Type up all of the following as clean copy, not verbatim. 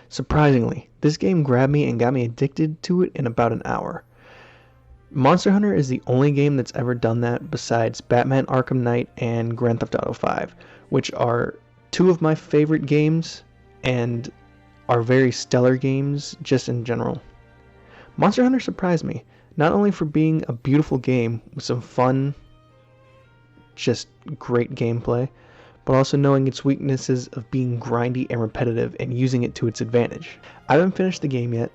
Surprisingly, this game grabbed me and got me addicted to it in about an hour. Monster Hunter is the only game that's ever done that besides Batman Arkham Knight and Grand Theft Auto 5, which are two of my favorite games and are very stellar games just in general. Monster Hunter surprised me, not only for being a beautiful game with some fun, just great gameplay, but also knowing its weaknesses of being grindy and repetitive and using it to its advantage. I haven't finished the game yet.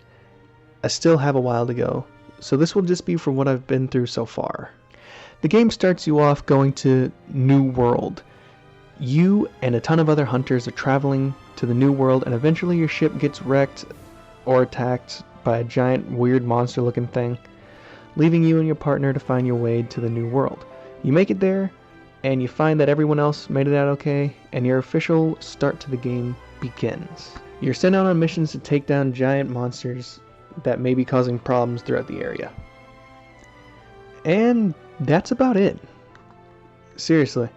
I still have a while to go, so this will just be for what I've been through so far. The game starts you off going to New World. You and a ton of other hunters are traveling to the New World, and eventually your ship gets wrecked or attacked by a giant weird monster looking thing, leaving you and your partner to find your way to the New World. You make it there, and you find that everyone else made it out okay, and your official start to the game begins. You're sent out on missions to take down giant monsters that may be causing problems throughout the area. And that's about it. Seriously.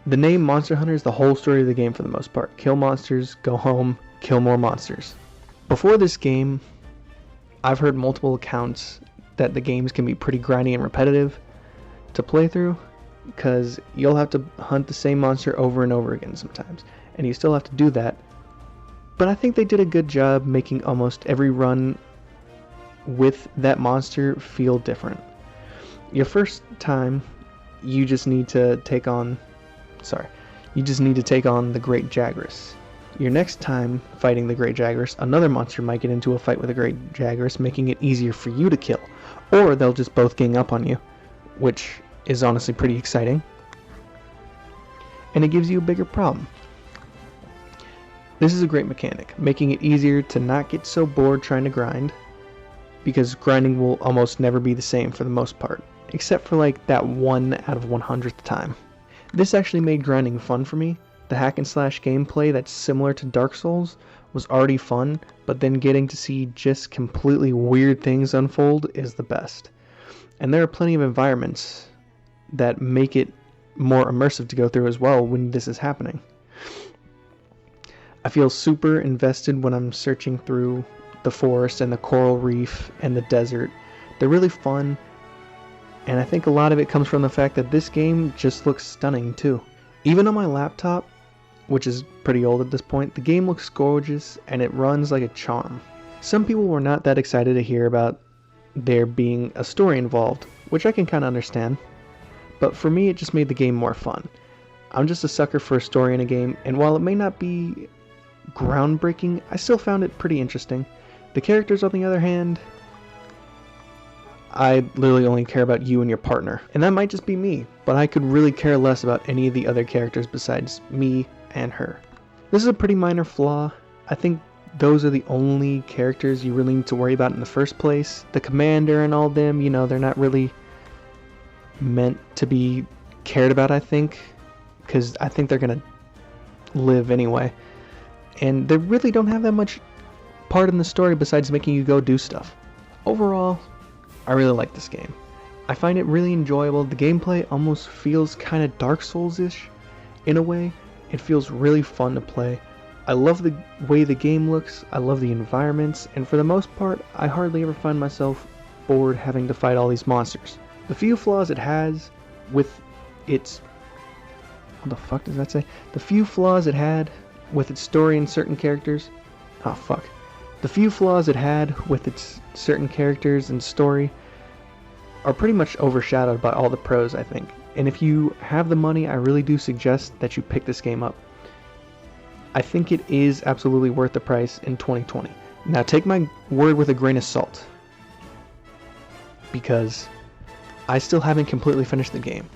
The name Monster Hunter is the whole story of the game for the most part. Kill monsters, go home, kill more monsters. Before this game, I've heard multiple accounts that the games can be pretty grindy and repetitive to play through, because you'll have to hunt the same monster over and over again sometimes, and you still have to do that. But I think they did a good job making almost every run with that monster feel different. Your first time, you just need to take on the Great Jagras. Your next time fighting the Great Jagras, another monster might get into a fight with the Great Jagras, making it easier for you to kill, or they'll just both gang up on you, which is honestly pretty exciting, and it gives you a bigger problem. This is a great mechanic, making it easier to not get so bored trying to grind, because grinding will almost never be the same for the most part, except for like that 1 out of 100th time. This actually made grinding fun for me. The hack and slash gameplay that's similar to Dark Souls was already fun, but then getting to see just completely weird things unfold is the best. And there are plenty of environments that make it more immersive to go through as well when this is happening. I feel super invested when I'm searching through the forest and the coral reef and the desert. They're really fun, and I think a lot of it comes from the fact that this game just looks stunning too. Even on my laptop, which is pretty old at this point, the game looks gorgeous and it runs like a charm. Some people were not that excited to hear about there being a story involved, which I can kind of understand. But for me, it just made the game more fun. I'm just a sucker for a story in a game, and while it may not be groundbreaking, I still found it pretty interesting. The characters, on the other hand, I literally only care about you and your partner. And that might just be me, but I could really care less about any of the other characters besides me and her. This is a pretty minor flaw. I think those are the only characters you really need to worry about in the first place. The commander and all them, they're not really meant to be cared about, I think, because I think they're gonna live anyway, and they really don't have that much part in the story besides making you go do stuff. Overall, I really like this game. I find it really enjoyable. The gameplay almost feels kind of Dark Souls-ish in a way. It feels really fun to play. I love the way the game looks, I love the environments, and for the most part, I hardly ever find myself bored having to fight all these monsters. The few flaws it has with its... what the fuck does that say? The few flaws it had with its story and certain characters... oh fuck. The few flaws it had with its certain characters and story are pretty much overshadowed by all the pros, I think. And if you have the money, I really do suggest that you pick this game up. I think it is absolutely worth the price in 2020. Now take my word with a grain of salt, because I still haven't completely finished the game.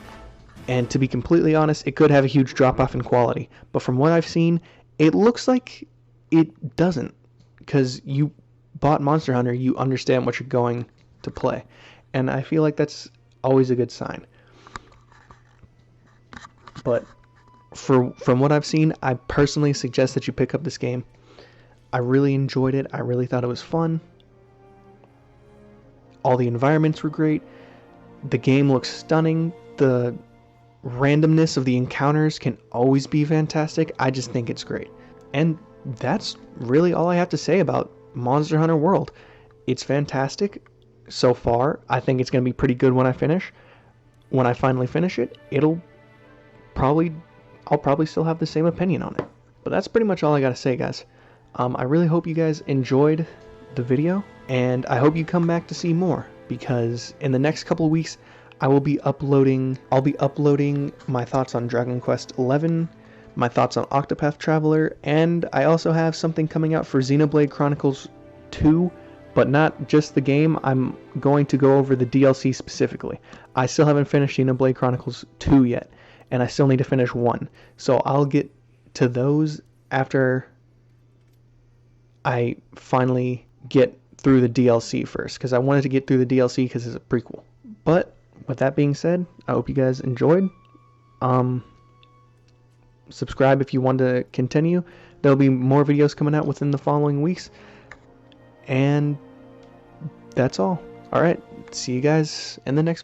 And to be completely honest, it could have a huge drop-off in quality. But from what I've seen, it looks like it doesn't. Because you bought Monster Hunter, you understand what you're going to play. And I feel like that's always a good sign. But from what I've seen, I personally suggest that you pick up this game. I really enjoyed it. I really thought it was fun. All the environments were great. The game looks stunning. The randomness of the encounters can always be fantastic. I just think it's great. And that's really all I have to say about Monster Hunter World. It's fantastic so far. I think it's going to be pretty good when I finish. When I finally finish it, I'll probably still have the same opinion on it. But that's pretty much all I got to say, guys. I really hope you guys enjoyed the video, and I hope you come back to see more, because in the next couple of weeks I'll be uploading my thoughts on Dragon Quest XI, my thoughts on Octopath Traveler, and I also have something coming out for Xenoblade Chronicles 2, but not just the game. I'm going to go over the DLC specifically. I still haven't finished Xenoblade Chronicles 2 yet, and I still need to finish 1. So I'll get to those after I finally get through the DLC first, because I wanted to get through the DLC because it's a prequel. But with that being said, I hope you guys enjoyed. Subscribe if you want to continue. There'll be more videos coming out within the following weeks. And that's all. Alright, see you guys in the next video.